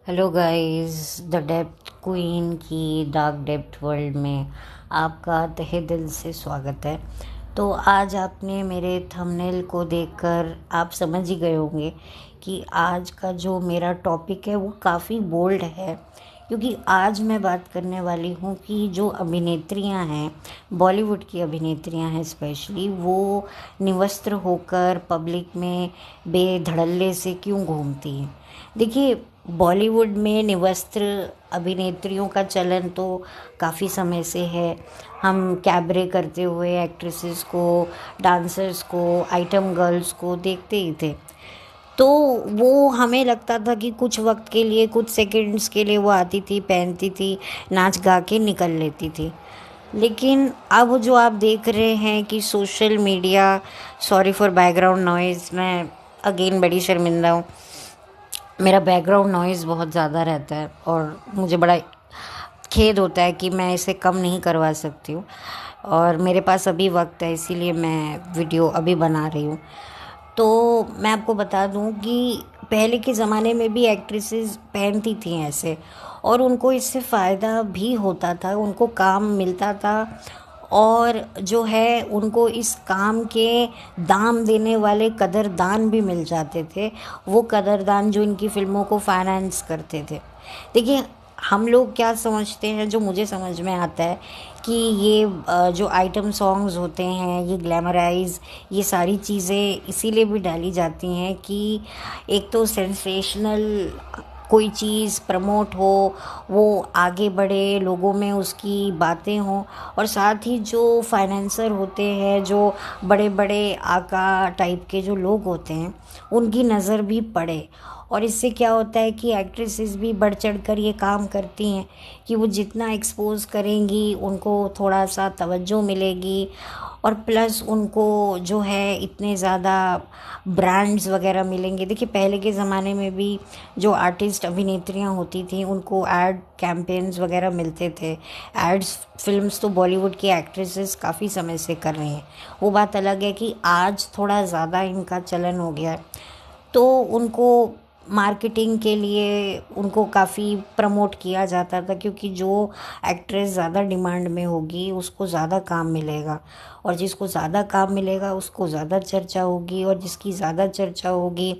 Hello guys, the depth queen की dark depth world में आपका तहे दिल से स्वागत है। तो आज आपने मेरे थंबनेल को देखकर आप समझ ही गए होंगे कि आज का जो मेरा टॉपिक है वो काफ़ी बोल्ड है, क्योंकि आज मैं बात करने वाली हूँ कि जो अभिनेत्रियाँ हैं, बॉलीवुड की अभिनेत्रियाँ हैं स्पेशली, वो निवस्त्र होकर पब्लिक में बेधड़ल्ले से क्यों घूमती हैं। देखिए, बॉलीवुड में निवस्त्र अभिनेत्रियों का चलन तो काफ़ी समय से है। हम कैबरे करते हुए एक्ट्रेसेस को, डांसर्स को, आइटम गर्ल्स को देखते ही थे। तो वो हमें लगता था कि कुछ वक्त के लिए, कुछ सेकंड्स के लिए वो आती थी, पहनती थी, नाच गा के निकल लेती थी। लेकिन अब जो आप देख रहे हैं कि social media, sorry for background noise, मैं अगेन बड़ी शर्मिंदा हूँ, मेरा बैकग्राउंड नॉइज़ बहुत ज़्यादा रहता है और मुझे बड़ा खेद होता है कि मैं इसे कम नहीं करवा सकती हूँ। और मेरे पास अभी वक्त है, इसीलिए मैं वीडियो अभी बना रही हूँ। तो मैं आपको बता दूँ कि पहले के ज़माने में भी एक्ट्रेसेस पहनती थी ऐसे, और उनको इससे फ़ायदा भी होता था, उनको काम मिलता था, और जो है उनको इस काम के दाम देने वाले कदरदान भी मिल जाते थे। वो कदरदान जो इनकी फ़िल्मों को फाइनेंस करते थे। देखिए, हम लोग क्या समझते हैं, जो मुझे समझ में आता है कि ये जो आइटम सॉन्ग्स होते हैं, ये ग्लैमराइज, ये सारी चीज़ें इसीलिए भी डाली जाती हैं कि एक तो सेंसेशनल कोई चीज़ प्रमोट हो, वो आगे बढ़े, लोगों में उसकी बातें हों, और साथ ही जो फाइनेंसर होते हैं, जो बड़े बड़े आका टाइप के जो लोग होते हैं, उनकी नज़र भी पड़े। और इससे क्या होता है कि एक्ट्रेसेस भी बढ़ चढ़ कर ये काम करती हैं कि वो जितना एक्सपोज करेंगी उनको थोड़ा सा तवज्जो मिलेगी, और प्लस उनको जो है इतने ज़्यादा ब्रांड्स वगैरह मिलेंगे। देखिए, पहले के ज़माने में भी जो आर्टिस्ट अभिनेत्रियां होती थी उनको एड कैंपेन्स वगैरह मिलते थे। एड्स फिल्म्स तो बॉलीवुड की एक्ट्रेसेस काफ़ी समय से कर रही हैं। वो बात अलग है कि आज थोड़ा ज़्यादा इनका चलन हो गया है, तो उनको मार्केटिंग के लिए उनको काफ़ी प्रमोट किया जाता था, क्योंकि जो एक्ट्रेस ज़्यादा डिमांड में होगी उसको ज़्यादा काम मिलेगा, और जिसको ज़्यादा काम मिलेगा उसको ज़्यादा चर्चा होगी, और जिसकी ज़्यादा चर्चा होगी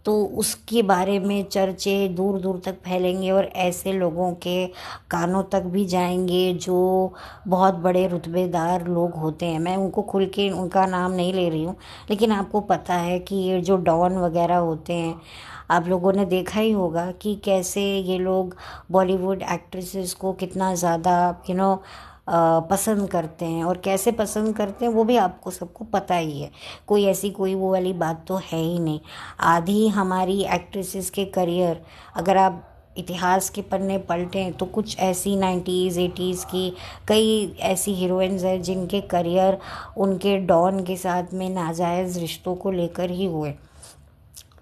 तो उसके बारे में चर्चे दूर दूर तक फैलेंगे, और ऐसे लोगों के कानों तक भी जाएंगे जो बहुत बड़े रुतबेदार लोग होते हैं। मैं उनको खुल के उनका नाम नहीं ले रही हूँ, लेकिन आपको पता है कि ये जो डॉन वगैरह होते हैं, आप लोगों ने देखा ही होगा कि कैसे ये लोग बॉलीवुड एक्ट्रेसेस को कितना ज़्यादा पसंद करते हैं, और कैसे पसंद करते हैं वो भी आपको सबको पता ही है। कोई ऐसी कोई वो वाली बात तो है ही नहीं। आधी हमारी एक्ट्रेसेस के करियर, अगर आप इतिहास के पन्ने पलटें तो कुछ ऐसी 90s 80s की कई ऐसी हीरोइंस हैं जिनके करियर उनके डॉन के साथ में नाजायज़ रिश्तों को लेकर ही हुए।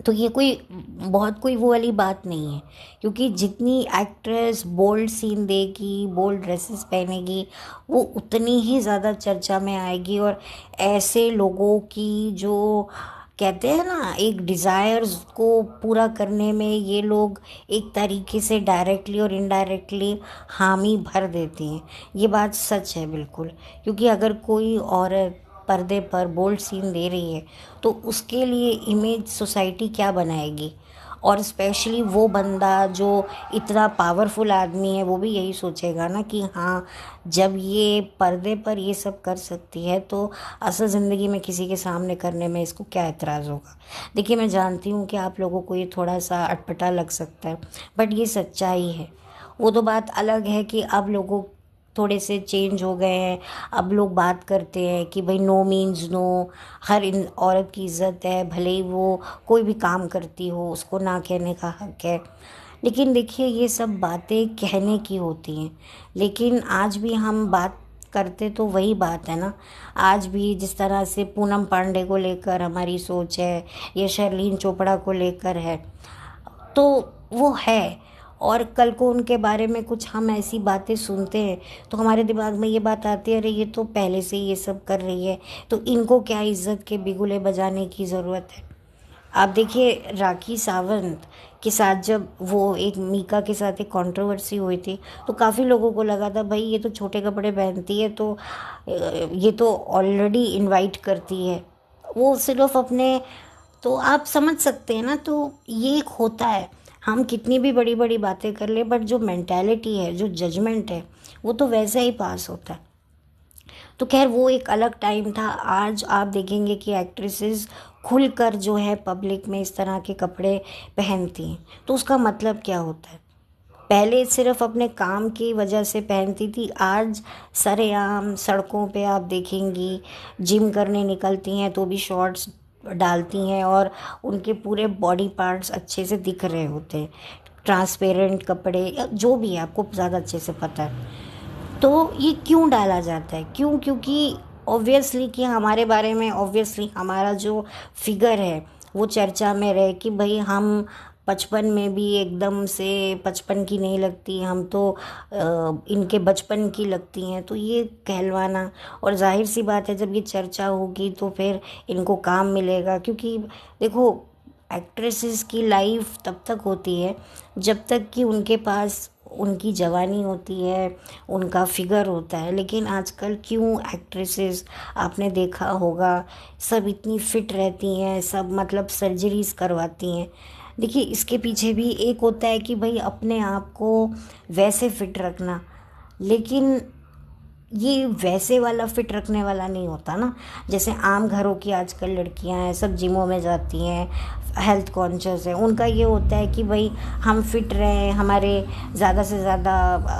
तो ये कोई वो वाली बात नहीं है, क्योंकि जितनी एक्ट्रेस बोल्ड सीन देगी, बोल्ड ड्रेसेस पहनेगी, वो उतनी ही ज़्यादा चर्चा में आएगी। और ऐसे लोगों की जो कहते हैं ना, एक डिज़ायर्स को पूरा करने में ये लोग एक तरीके से डायरेक्टली और इनडायरेक्टली हामी भर देती हैं। ये बात सच है बिल्कुल, क्योंकि अगर कोई औरत पर्दे पर बोल्ड सीन दे रही है तो उसके लिए इमेज सोसाइटी क्या बनाएगी। और स्पेशली वो बंदा जो इतना पावरफुल आदमी है, वो भी यही सोचेगा ना कि हाँ, जब ये पर्दे पर ये सब कर सकती है तो असल ज़िंदगी में किसी के सामने करने में इसको क्या एतराज़ होगा। देखिए, मैं जानती हूँ कि आप लोगों को ये थोड़ा सा अटपटा लग सकता है, बट ये सच्चाई है। वो तो बात अलग है कि अब लोगों थोड़े से चेंज हो गए हैं। अब लोग बात करते हैं कि भाई नो मीन्स नो, हर औरत की इज्जत है, भले ही वो कोई भी काम करती हो उसको ना कहने का हक है। लेकिन देखिए, ये सब बातें कहने की होती हैं, लेकिन आज भी हम बात करते तो वही बात है ना। आज भी जिस तरह से पूनम पांडे को लेकर हमारी सोच है, या शर्लीन चोपड़ा को लेकर है, तो वो है। और कल को उनके बारे में कुछ हम ऐसी बातें सुनते हैं तो हमारे दिमाग में ये बात आती है, अरे ये तो पहले से ही ये सब कर रही है, तो इनको क्या इज्जत के बिगुले बजाने की ज़रूरत है। आप देखिए राखी सावंत के साथ जब वो एक मीका के साथ एक कंट्रोवर्सी हुई थी, तो काफ़ी लोगों को लगा था भाई ये तो छोटे कपड़े पहनती है, तो ये तो ऑलरेडी इनवाइट करती है, वो सिर्फ अपने। तो आप समझ सकते हैं ना, तो ये एक होता है। हम कितनी भी बड़ी बड़ी बातें कर ले, बट जो मेंटालिटी है, जो जजमेंट है, वो तो वैसे ही पास होता है। तो खैर वो एक अलग टाइम था। आज आप देखेंगे कि एक्ट्रेसेस खुलकर जो है पब्लिक में इस तरह के कपड़े पहनती हैं, तो उसका मतलब क्या होता है? पहले सिर्फ अपने काम की वजह से पहनती थी, आज सरेआम सड़कों पे आप देखेंगी, जिम करने निकलती हैं तो भी शॉर्ट्स डालती हैं और उनके पूरे बॉडी पार्ट्स अच्छे से दिख रहे होते हैं, ट्रांसपेरेंट कपड़े या जो भी है, आपको ज़्यादा अच्छे से पता है। तो ये क्यों डाला जाता है? क्यों? क्योंकि ऑब्वियसली कि हमारे बारे में, ऑब्वियसली हमारा जो फिगर है वो चर्चा में रहे कि भाई हम 55 में भी एकदम से 55 की नहीं लगती, हम तो इनके बचपन की लगती हैं, तो ये कहलवाना। और जाहिर सी बात है जब ये चर्चा होगी तो फिर इनको काम मिलेगा, क्योंकि देखो एक्ट्रेसेस की लाइफ तब तक होती है जब तक कि उनके पास उनकी जवानी होती है, उनका फिगर होता है। लेकिन आजकल क्यों एक्ट्रेसेस, आपने देखा होगा, सब इतनी फिट रहती हैं, सब मतलब सर्जरीज करवाती हैं। देखिए इसके पीछे भी एक होता है कि भाई अपने आप को वैसे फिट रखना, लेकिन ये वैसे वाला फिट रखने वाला नहीं होता ना। जैसे आम घरों की आजकल लड़कियां हैं, सब जिमों में जाती हैं, हेल्थ कॉन्शियस है, उनका ये होता है कि भाई हम फिट रहें, हमारे ज़्यादा से ज़्यादा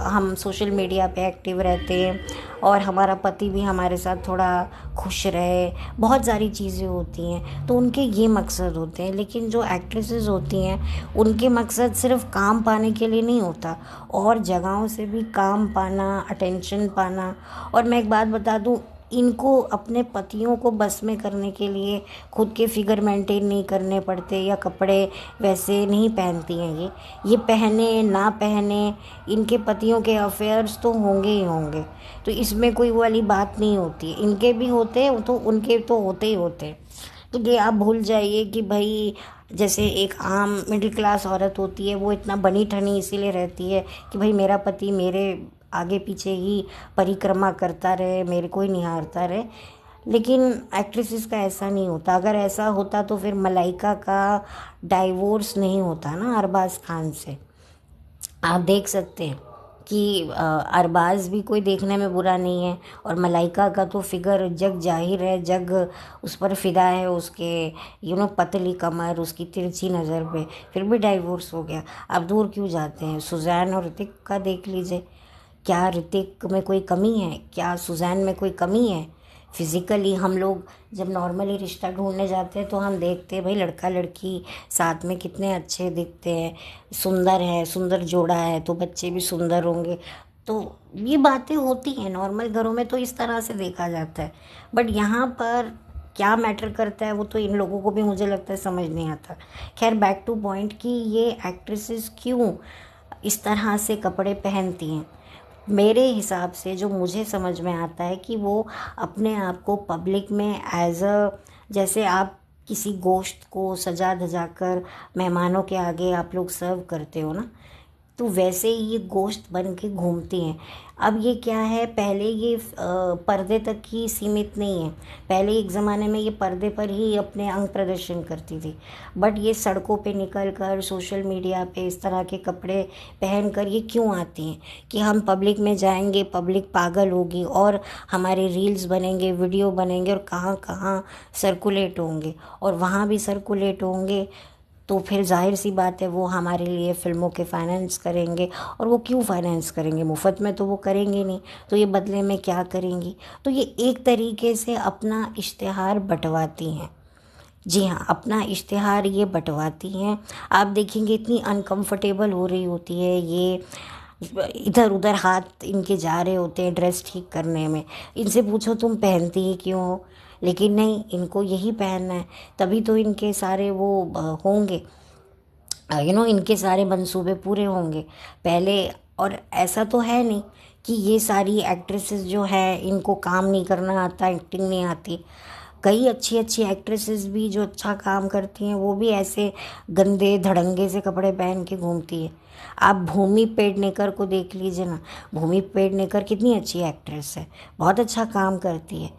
हम सोशल मीडिया पे एक्टिव रहते हैं और हमारा पति भी हमारे साथ थोड़ा खुश रहे, बहुत सारी चीज़ें होती हैं, तो उनके ये मकसद होते हैं। लेकिन जो एक्ट्रेसेस होती हैं उनके मकसद सिर्फ काम पाने के लिए नहीं होता, और जगहों से भी काम पाना, अटेंशन पाना। और मैं एक बात बता दूं, इनको अपने पतियों को बस में करने के लिए खुद के फिगर मेंटेन नहीं करने पड़ते, या कपड़े वैसे नहीं पहनती हैं ये पहने ना पहने, इनके पतियों के अफेयर्स तो होंगे ही होंगे। तो इसमें कोई वाली बात नहीं होती, इनके भी होते हैं तो उनके तो होते ही होते हैं। तो ये आप भूल जाइए कि भाई जैसे एक आम मिडिल क्लास औरत होती है, वो इतना बनी ठनी इसीलिए रहती है कि भाई मेरा पति मेरे आगे पीछे ही परिक्रमा करता रहे, मेरे को ही निहारता रहे। लेकिन एक्ट्रेसेस का ऐसा नहीं होता। अगर ऐसा होता तो फिर मलाइका का डाइवोर्स नहीं होता ना अरबाज खान से। आप देख सकते हैं कि अरबाज भी कोई देखने में बुरा नहीं है, और मलाइका का तो फिगर जग जाहिर है, जग उस पर फिदा है, उसके पतली कमर, उसकी तिरछी नज़र पे, फिर भी डाइवोर्स हो गया। अब दूर क्यों जाते हैं? सुजैन और ऋतिक का देख लीजिए, क्या ऋतिक में कोई कमी है? क्या सुजैन में कोई कमी है? फिज़िकली हम लोग जब नॉर्मली रिश्ता ढूंढने जाते हैं तो हम देखते हैं भाई लड़का लड़की साथ में कितने अच्छे दिखते हैं, सुंदर है, सुंदर जोड़ा है तो बच्चे भी सुंदर होंगे। तो ये बातें होती हैं नॉर्मल घरों में, तो इस तरह से देखा जाता है। बट यहाँ पर क्या मैटर करता है वो तो इन लोगों को भी मुझे लगता है समझ नहीं आता। खैर बैक टू पॉइंट कि ये एक्ट्रेसेस क्यों इस तरह से कपड़े पहनती हैं। मेरे हिसाब से जो मुझे समझ में आता है कि वो अपने आप को पब्लिक में एज अ, जैसे आप किसी गोश्त को सजा धजा कर मेहमानों के आगे आप लोग सर्व करते हो ना, तो वैसे ही ये गोश्त बन के घूमती हैं। अब ये क्या है, पहले ये पर्दे तक ही सीमित नहीं है। पहले एक ज़माने में ये पर्दे पर ही अपने अंग प्रदर्शन करती थी, बट ये सड़कों पे निकल कर, सोशल मीडिया पे इस तरह के कपड़े पहन कर ये क्यों आती हैं कि हम पब्लिक में जाएंगे, पब्लिक पागल होगी और हमारे रील्स बनेंगे, वीडियो बनेंगे और कहाँ कहाँ सर्कुलेट होंगे, और वहाँ भी सर्कुलेट होंगे तो फिर जाहिर सी बात है वो हमारे लिए फ़िल्मों के फाइनेंस करेंगे। और वो क्यों फाइनेंस करेंगे? मुफ्त में तो वो करेंगे नहीं, तो ये बदले में क्या करेंगी? तो ये एक तरीके से अपना इश्तिहार बंटवाती हैं। जी हाँ, अपना इश्तिहार ये बंटवाती हैं। आप देखेंगे इतनी अनकंफर्टेबल हो रही होती है ये, इधर उधर हाथ इनके जा रहे होते हैं ड्रेस ठीक करने में। इनसे पूछो तुम पहनती ही क्यों हो, लेकिन नहीं, इनको यही पहनना है, तभी तो इनके सारे वो होंगे, इनके सारे मंसूबे पूरे होंगे पहले। और ऐसा तो है नहीं कि ये सारी एक्ट्रेसेस जो है इनको काम नहीं करना आता, एक्टिंग नहीं आती। कई अच्छी अच्छी एक्ट्रेसेस भी जो अच्छा काम करती हैं वो भी ऐसे गंदे धड़ंगे से कपड़े पहन के घूमती है। आप भूमि पेडनेकर को देख लीजिए ना, भूमि पेडनेकर कितनी अच्छी एक्ट्रेस है, बहुत अच्छा काम करती है,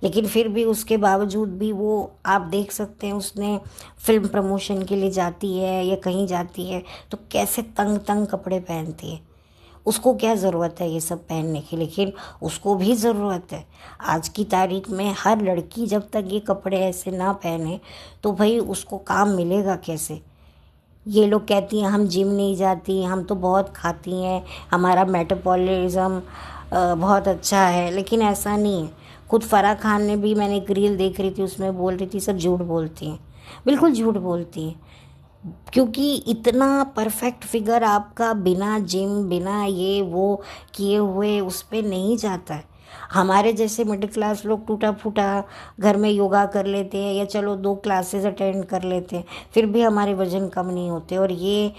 लेकिन फिर भी उसके बावजूद भी वो आप देख सकते हैं उसने फिल्म प्रमोशन के लिए जाती है या कहीं जाती है तो कैसे तंग तंग कपड़े पहनती है। उसको क्या ज़रूरत है ये सब पहनने की, लेकिन उसको भी ज़रूरत है। आज की तारीख में हर लड़की जब तक ये कपड़े ऐसे ना पहने तो भाई उसको काम मिलेगा कैसे। ये लोग कहती हैं हम जिम नहीं जाती, हम तो बहुत खाती हैं, हमारा मेटाबॉलिज्म बहुत अच्छा है, लेकिन ऐसा नहीं है। खुद फराह खान ने भी, मैंने एक रील देख रही थी उसमें बोल रही थी सब झूठ बोलती हैं, बिल्कुल झूठ बोलती हैं, क्योंकि इतना परफेक्ट फिगर आपका बिना जिम बिना ये वो किए हुए उस पर नहीं जाता है। हमारे जैसे मिडिल क्लास लोग टूटा फूटा घर में योगा कर लेते हैं या चलो 2 क्लासेस अटेंड कर लेते हैं, फिर भी हमारे वज़न कम नहीं होते। और ये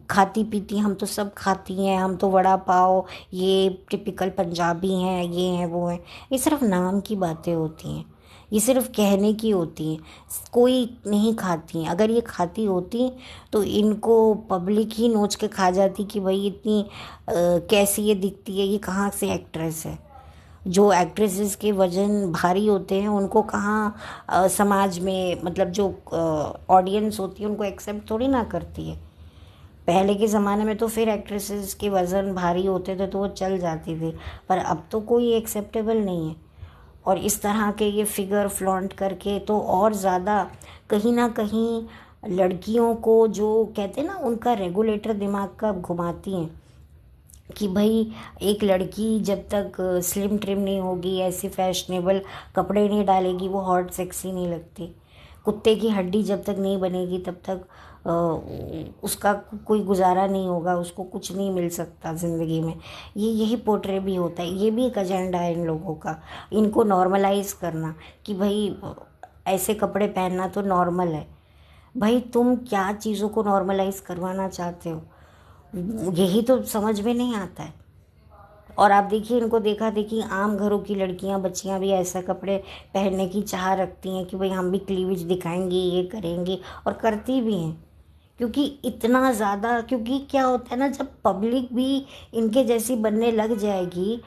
खाती पीती, हम तो सब खाती हैं, हम तो वड़ा पाव, ये टिपिकल पंजाबी हैं, ये हैं वो हैं, ये सिर्फ नाम की बातें होती हैं, ये सिर्फ कहने की होती हैं, कोई नहीं खाती हैं। अगर ये खाती होती तो इनको पब्लिक ही नोच के खा जाती कि भाई इतनी कैसी ये दिखती है, ये कहाँ से एक्ट्रेस है। जो एक्ट्रेसेस के वजन भारी होते हैं उनको कहाँ समाज में, मतलब जो ऑडियंस होती है उनको एक्सेप्ट थोड़ी ना करती है। पहले के ज़माने में तो फिर एक्ट्रेसेस के वज़न भारी होते थे तो वो चल जाती थी, पर अब तो कोई एक्सेप्टेबल नहीं है। और इस तरह के ये फिगर फ्लॉन्ट करके तो और ज़्यादा कहीं ना कहीं लड़कियों को, जो कहते हैं ना उनका रेगुलेटर दिमाग का घुमाती हैं कि भाई एक लड़की जब तक स्लिम ट्रिम नहीं होगी, ऐसी फैशनेबल कपड़े नहीं डालेगी, वो हॉट सेक्सी नहीं लगती। कुत्ते की हड्डी जब तक नहीं बनेगी तब तक उसका कोई गुजारा नहीं होगा, उसको कुछ नहीं मिल सकता ज़िंदगी में। ये यही पोर्ट्रे भी होता है, ये भी एक एजेंडा है इन लोगों का, इनको नॉर्मलाइज करना कि भाई ऐसे कपड़े पहनना तो नॉर्मल है। भाई तुम क्या चीज़ों को नॉर्मलाइज करवाना चाहते हो, यही तो समझ में नहीं आता है। और आप देखिए इनको देखा देखी आम घरों की लड़कियां बच्चियां भी ऐसा कपड़े पहनने की चाह रखती हैं कि भाई हम भी क्लीवेज दिखाएंगे, ये करेंगे, और करती भी हैं। क्योंकि इतना ज़्यादा, क्योंकि क्या होता है ना, जब पब्लिक भी इनके जैसी बनने लग जाएगी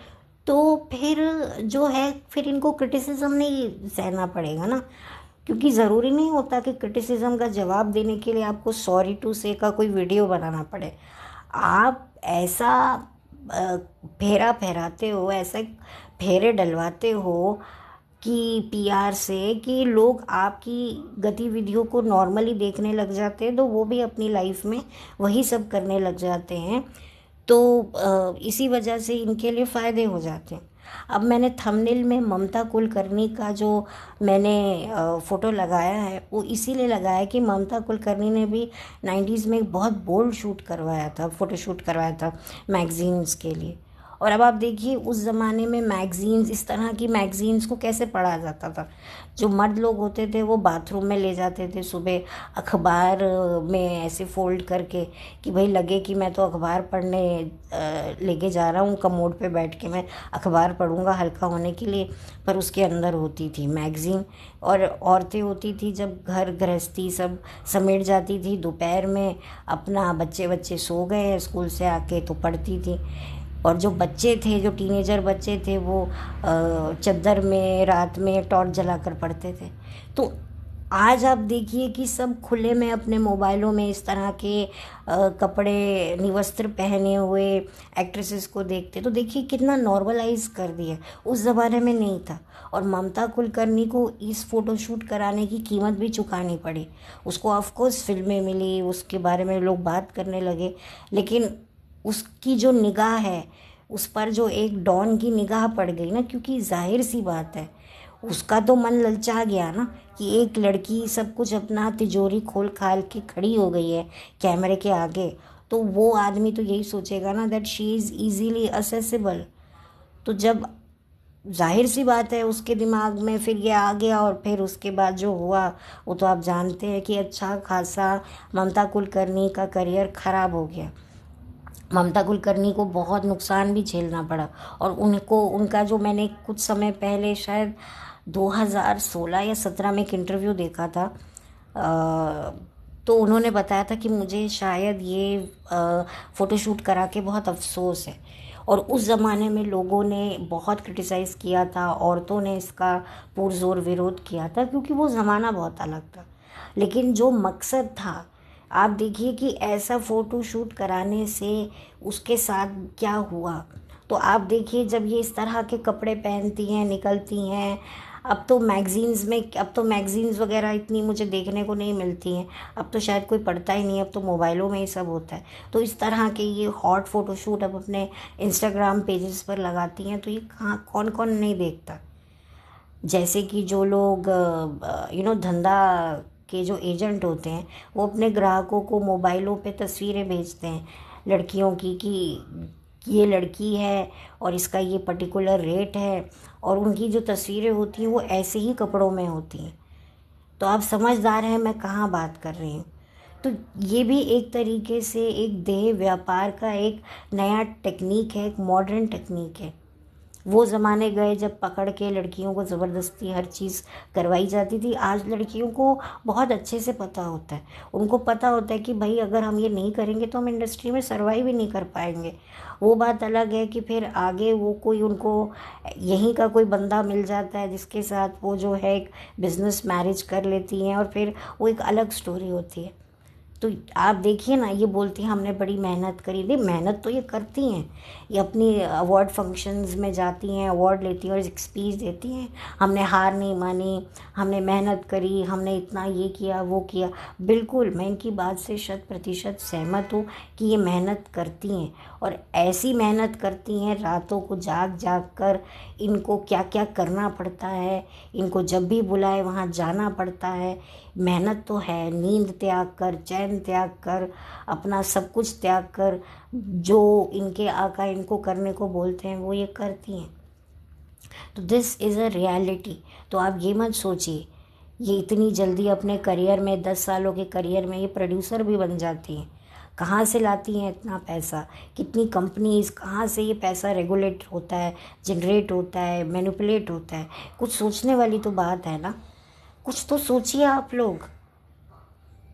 तो फिर जो है फिर इनको क्रिटिसिज्म नहीं सहना पड़ेगा ना। क्योंकि ज़रूरी नहीं होता कि क्रिटिसिज्म का जवाब देने के लिए आपको सॉरी टू से का कोई वीडियो बनाना पड़े। आप ऐसा फेरा फहराते हो, ऐसे फेरे डलवाते हो कि पीआर से कि लोग आपकी गतिविधियों को नॉर्मली देखने लग जाते हैं, तो वो भी अपनी लाइफ में वही सब करने लग जाते हैं। तो इसी वजह से इनके लिए फ़ायदे हो जाते हैं। अब मैंने थंबनेल में ममता कुलकर्णी का जो मैंने फ़ोटो लगाया है वो इसीलिए लगाया कि ममता कुलकर्णी ने भी 90s में एक बहुत बोल्ड शूट करवाया था, फ़ोटो शूट करवाया था मैगज़ीन्स के लिए। और अब आप देखिए उस ज़माने में मैगज़ीन्स, इस तरह की मैगज़ीन्स को कैसे पढ़ा जाता था। जो मर्द लोग होते थे वो बाथरूम में ले जाते थे सुबह अखबार में ऐसे फोल्ड करके कि भाई लगे कि मैं तो अखबार पढ़ने लेके जा रहा हूँ, कमोड पे बैठ के मैं अखबार पढ़ूँगा हल्का होने के लिए, पर उसके अंदर होती थी मैगज़ीन। और औरतें होती थी जब घर गृहस्थी सब समेट जाती थी, दोपहर में अपना बच्चे सो गए हैं स्कूल से आके तो पढ़ती थी। और जो बच्चे थे, जो टीनेजर बच्चे थे, वो चद्दर में रात में टॉर्च जलाकर पढ़ते थे। तो आज आप देखिए कि सब खुले में अपने मोबाइलों में इस तरह के कपड़े निवस्त्र पहने हुए एक्ट्रेसेस को देखते, तो देखिए कितना नॉर्मलाइज कर दिया। उस ज़माने में नहीं था। और ममता कुलकर्णी को इस फ़ोटोशूट कराने की कीमत भी चुकानी पड़ी। उसको ऑफकोर्स फिल्में मिली, उसके बारे में लोग बात करने लगे, लेकिन उसकी जो निगाह है उस पर जो एक डॉन की निगाह पड़ गई ना, क्योंकि जाहिर सी बात है उसका तो मन ललचा गया ना कि एक लड़की सब कुछ अपना तिजोरी खोल खाल के खड़ी हो गई है कैमरे के आगे, तो वो आदमी तो यही सोचेगा ना that she is easily accessible. तो जब जाहिर सी बात है उसके दिमाग में फिर ये आ गया, और फिर उसके बाद जो हुआ वो तो आप जानते हैं कि अच्छा खासा ममता कुलकर्णी का करियर ख़राब हो गया। ममता कुलकर्णी को बहुत नुकसान भी झेलना पड़ा। और उनको, उनका जो, मैंने कुछ समय पहले शायद 2016 या 17 में एक इंटरव्यू देखा था। तो उन्होंने बताया था कि मुझे शायद ये फ़ोटोशूट करा के बहुत अफसोस है। और उस ज़माने में लोगों ने बहुत क्रिटिसाइज़ किया था, औरतों ने इसका पुरज़ोर विरोध किया था, क्योंकि वो ज़माना बहुत अलग था। लेकिन जो मकसद था, आप देखिए कि ऐसा फ़ोटो शूट कराने से उसके साथ क्या हुआ। तो आप देखिए, जब ये इस तरह के कपड़े पहनती हैं, निकलती हैं, अब तो मैगज़ीन्स वगैरह इतनी मुझे देखने को नहीं मिलती हैं। अब तो शायद कोई पढ़ता ही नहीं, अब तो मोबाइलों में ही सब होता है। तो इस तरह के ये हॉट फ़ोटोशूट अब अपने इंस्टाग्राम पेजेस पर लगाती हैं, तो ये कहाँ कौन कौन नहीं देखता। जैसे कि जो लोग धंधा के जो एजेंट होते हैं, वो अपने ग्राहकों को मोबाइलों पे तस्वीरें भेजते हैं लड़कियों की, कि ये लड़की है और इसका ये पर्टिकुलर रेट है, और उनकी जो तस्वीरें होती हैं वो ऐसे ही कपड़ों में होती हैं। तो आप समझदार हैं मैं कहाँ बात कर रही हूँ। तो ये भी एक तरीके से एक देह व्यापार का एक नया टेक्निक है, एक मॉडर्न टेक्निक है। वो ज़माने गए जब पकड़ के लड़कियों को ज़बरदस्ती हर चीज़ करवाई जाती थी। आज लड़कियों को बहुत अच्छे से पता होता है, उनको पता होता है कि भाई अगर हम ये नहीं करेंगे तो हम इंडस्ट्री में सर्वाइव ही नहीं कर पाएंगे। वो बात अलग है कि फिर आगे वो कोई उनको यहीं का कोई बंदा मिल जाता है जिसके साथ वो जो है एक बिज़नेस मैरिज कर लेती हैं, और फिर वो एक अलग स्टोरी होती है। तो आप देखिए ना, ये बोलती हैं हमने बड़ी मेहनत करी। नहीं, मेहनत तो ये करती हैं, ये अपनी अवार्ड फंक्शंस में जाती हैं, अवार्ड लेती हैं और एक स्पीच देती हैं, हमने हार नहीं मानी, हमने मेहनत करी, हमने इतना ये किया वो किया। बिल्कुल, मैं इनकी बात से 100% सहमत हूँ कि ये मेहनत करती हैं, और ऐसी मेहनत करती हैं रातों को जाग जाग कर। इनको क्या क्या करना पड़ता है, इनको जब भी बुलाए वहाँ जाना पड़ता है। मेहनत तो है, नींद त्याग कर, चैन त्याग कर, अपना सब कुछ त्याग कर, जो इनके आका इनको करने को बोलते हैं वो ये करती हैं। तो दिस इज़ अ रियलिटी। तो आप ये मत सोचिए ये इतनी जल्दी अपने करियर में, 10 सालों के करियर में ये प्रोड्यूसर भी बन जाती हैं। कहाँ से लाती हैं इतना पैसा, कितनी कंपनीज, कहाँ से ये पैसा रेगुलेट होता है, जनरेट होता है, मैनिपुलेट होता है। कुछ सोचने वाली तो बात है ना, कुछ तो सोचिए आप लोग।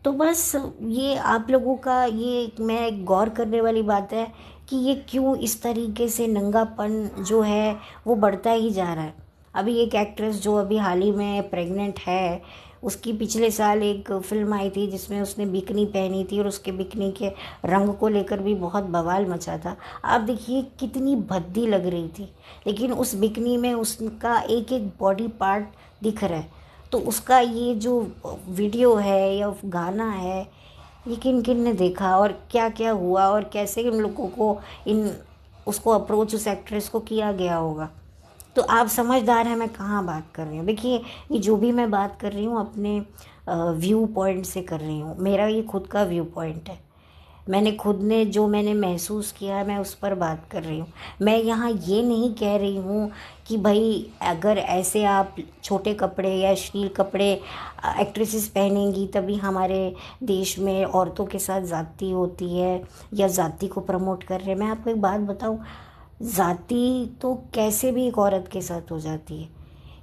तो बस ये आप लोगों का ये मैं गौर करने वाली बात है कि ये क्यों इस तरीके से नंगापन जो है वो बढ़ता ही जा रहा है। अभी एक एक्ट्रेस जो अभी हाल ही में प्रेग्नेंट है, उसकी पिछले साल एक फ़िल्म आई थी जिसमें उसने बिकनी पहनी थी, और उसके बिकनी के रंग को लेकर भी बहुत बवाल मचा था। आप देखिए कितनी भद्दी लग रही थी, लेकिन उस बिकनी में उसका एक एक बॉडी पार्ट दिख रहा है। तो उसका ये जो वीडियो है या गाना है, ये किन किन ने देखा और क्या क्या हुआ, और कैसे उन लोगों को उसको अप्रोच उस एक्ट्रेस को किया गया होगा। तो आप समझदार हैं मैं कहाँ बात कर रही हूँ। देखिए, ये जो भी मैं बात कर रही हूँ अपने व्यू पॉइंट से कर रही हूँ, मेरा ये खुद का व्यू पॉइंट है। मैंने महसूस किया है, मैं उस पर बात कर रही हूँ। मैं यहाँ ये नहीं कह रही हूँ कि भाई अगर ऐसे आप छोटे कपड़े या अश्लील कपड़े एक्ट्रेसेस पहनेंगी तभी हमारे देश में औरतों के साथ ज़्यादती होती है या ज़्यादती को प्रमोट कर रहे हैं। मैं आपको एक बात बताऊँ, ज़्यादती तो कैसे भी एक औरत के साथ हो जाती है।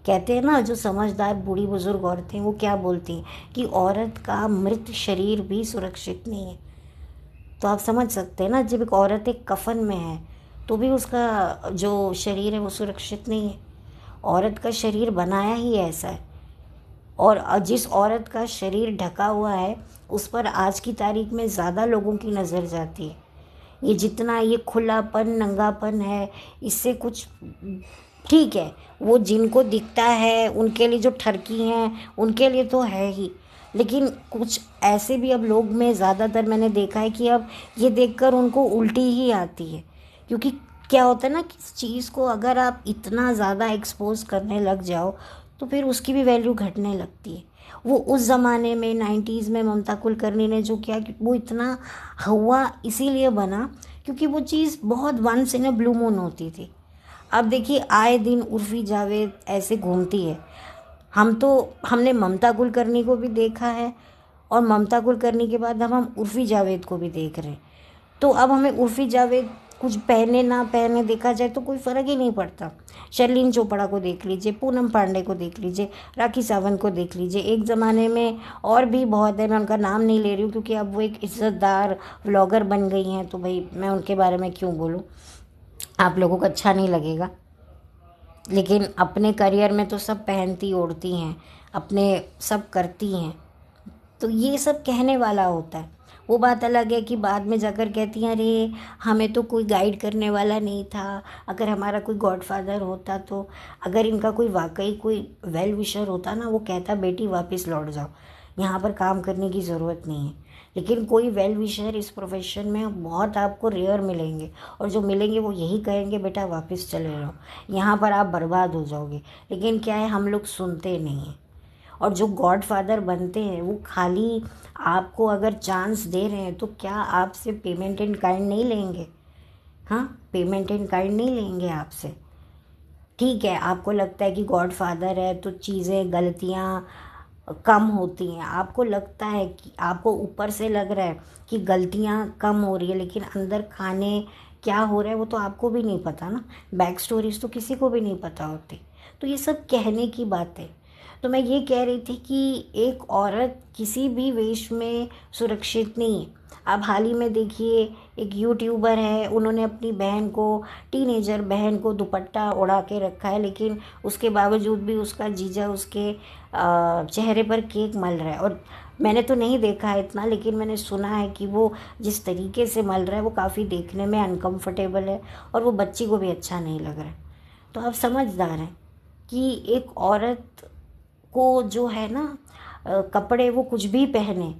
कहते हैं ना, जो समझदार बूढ़ी बुजुर्ग औरतें वो क्या बोलती हैं कि औरत का मृत शरीर भी सुरक्षित नहीं है। तो आप समझ सकते हैं ना, जब एक औरत एक कफन में है तो भी उसका जो शरीर है वो सुरक्षित नहीं है। औरत का शरीर बनाया ही ऐसा है, और जिस औरत का शरीर ढका हुआ है उस पर आज की तारीख में ज़्यादा लोगों की नज़र जाती है। ये जितना ये खुलापन नंगापन है, इससे कुछ ठीक है, वो जिनको दिखता है उनके लिए, जो ठरकी हैं उनके लिए तो है ही, लेकिन कुछ ऐसे भी अब लोग में ज़्यादातर मैंने देखा है कि अब ये देखकर उनको उल्टी ही आती है। क्योंकि क्या होता है ना, किस चीज़ को अगर आप इतना ज़्यादा एक्सपोज करने लग जाओ तो फिर उसकी भी वैल्यू घटने लगती है। वो उस ज़माने में 90s में ममता कुलकर्णी ने जो किया, कि वो इतना हुआ इसीलिए बना क्योंकि वो चीज़ बहुत once in a blue moon होती थी। अब देखिए आए दिन उर्फ़ी जावेद ऐसे घूमती है। हमने ममता कुलकर्णी को भी देखा है, और ममता कुलकर्णी के बाद अब हम उर्फ़ी जावेद को भी देख रहे हैं। तो अब हमें उर्फ़ी जावेद कुछ पहने ना पहने देखा जाए तो कोई फ़र्क ही नहीं पड़ता। शर्लीन चोपड़ा को देख लीजिए, पूनम पांडे को देख लीजिए, राखी सावंत को देख लीजिए। एक ज़माने में और भी बहुत है, मैं उनका नाम नहीं ले रही हूँ क्योंकि अब वो एक इज़्ज़तदार व्लॉगर बन गई हैं, तो भाई मैं उनके बारे में क्यों बोलूँ, आप लोगों को अच्छा नहीं लगेगा। लेकिन अपने करियर में तो सब पहनती ओढ़ती हैं, अपने सब करती हैं, तो ये सब कहने वाला होता है। वो बात अलग है कि बाद में जाकर कहती हैं अरे हमें तो कोई गाइड करने वाला नहीं था, अगर हमारा कोई गॉडफादर होता, तो अगर इनका कोई वाकई कोई वेल विशर होता ना, वो कहता बेटी वापस लौट जाओ, यहाँ पर काम करने की ज़रूरत नहीं है। लेकिन कोई वेल विशर इस प्रोफेशन में बहुत आपको रेयर मिलेंगे, और जो मिलेंगे वो यही कहेंगे बेटा वापस चले जाओ, यहाँ पर आप बर्बाद हो जाओगे। लेकिन क्या है, हम लोग सुनते नहीं हैं। और जो गॉड फादर बनते हैं वो खाली आपको अगर चांस दे रहे हैं तो क्या आपसे पेमेंट इन काइंड नहीं लेंगे? हाँ, पेमेंट इन काइंड नहीं लेंगे आपसे। ठीक है, आपको लगता है कि गॉड फादर है तो चीज़ें गलतियाँ कम होती हैं, आपको लगता है कि आपको ऊपर से लग रहा है कि गलतियाँ कम हो रही है, लेकिन अंदर खाने क्या हो रहा है वो तो आपको भी नहीं पता ना। बैक स्टोरीज तो किसी को भी नहीं पता होती। तो ये सब कहने की बात है। तो मैं ये कह रही थी कि एक औरत किसी भी वेश में सुरक्षित नहीं है। अब हाल ही में देखिए, एक यूट्यूबर है, उन्होंने अपनी बहन को, टीनेजर बहन को दुपट्टा उड़ा के रखा है, लेकिन उसके बावजूद भी उसका जीजा उसके चेहरे पर केक मल रहा है। और मैंने तो नहीं देखा है इतना, लेकिन मैंने सुना है कि वो जिस तरीके से मल रहा है वो काफ़ी देखने में अनकंफर्टेबल है, और वो बच्ची को भी अच्छा नहीं लग रहा है। तो आप समझदार हैं कि एक औरत को जो है ना, कपड़े वो कुछ भी पहने,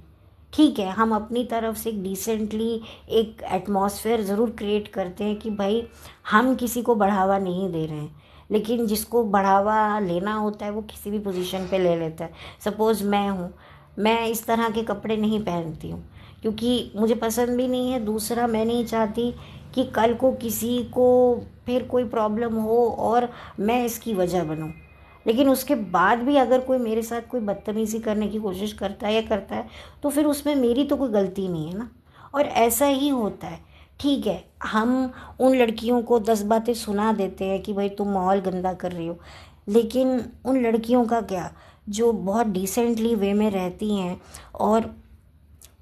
ठीक है, हम अपनी तरफ से डिसेंटली एक एटमॉस्फेयर ज़रूर क्रिएट करते हैं कि भाई हम किसी को बढ़ावा नहीं दे रहे हैं, लेकिन जिसको बढ़ावा लेना होता है वो किसी भी पोजीशन पे ले लेता है। सपोज़ मैं हूँ, मैं इस तरह के कपड़े नहीं पहनती हूँ क्योंकि मुझे पसंद भी नहीं है। दूसरा, मैं नहीं चाहती कि कल को किसी को फिर कोई प्रॉब्लम हो और मैं इसकी वजह बनूँ। लेकिन उसके बाद भी अगर कोई मेरे साथ कोई बदतमीज़ी करने की कोशिश करता है तो फिर उसमें मेरी तो कोई गलती नहीं है ना। और ऐसा ही होता है। ठीक है, हम उन लड़कियों को 10 बातें सुना देते हैं कि भाई तुम माहौल गंदा कर रही हो, लेकिन उन लड़कियों का क्या जो बहुत डिसेंटली वे में रहती हैं, और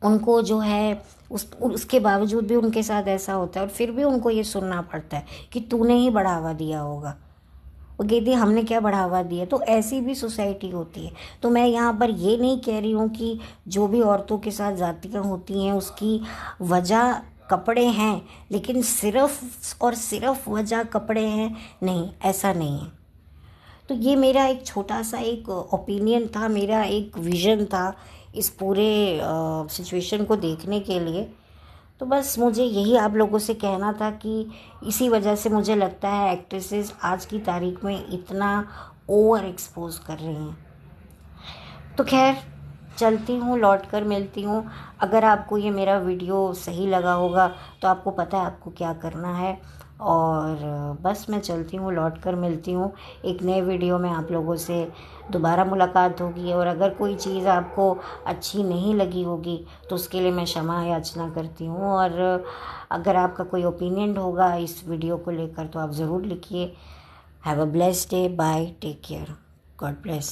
उनको जो है उसके बावजूद भी उनके साथ ऐसा होता है, और फिर भी उनको ये सुनना पड़ता है कि तूने ही बढ़ावा दिया होगा। वो कहती है हमने क्या बढ़ावा दिया। तो ऐसी भी सोसाइटी होती है। तो मैं यहाँ पर ये नहीं कह रही हूँ कि जो भी औरतों के साथ जातियाँ होती हैं उसकी वजह कपड़े हैं, लेकिन सिर्फ और सिर्फ वजह कपड़े हैं, नहीं, ऐसा नहीं है। तो ये मेरा एक छोटा सा एक ओपिनियन था, मेरा एक विज़न था इस पूरे सिचुएशन को देखने के लिए। तो बस मुझे यही आप लोगों से कहना था कि इसी वजह से मुझे लगता है एक्ट्रेसेस आज की तारीख में इतना ओवर एक्सपोज कर रही हैं। तो खैर, चलती हूँ, लौट कर मिलती हूँ। अगर आपको ये मेरा वीडियो सही लगा होगा तो आपको पता है आपको क्या करना है। और बस मैं चलती हूँ, लौट कर मिलती हूँ। एक नए वीडियो में आप लोगों से दोबारा मुलाकात होगी। और अगर कोई चीज़ आपको अच्छी नहीं लगी होगी तो उसके लिए मैं क्षमा याचना करती हूँ। और अगर आपका कोई ओपिनियन होगा इस वीडियो को लेकर तो आप ज़रूर लिखिए। Have a blessed day, bye, take care, God bless.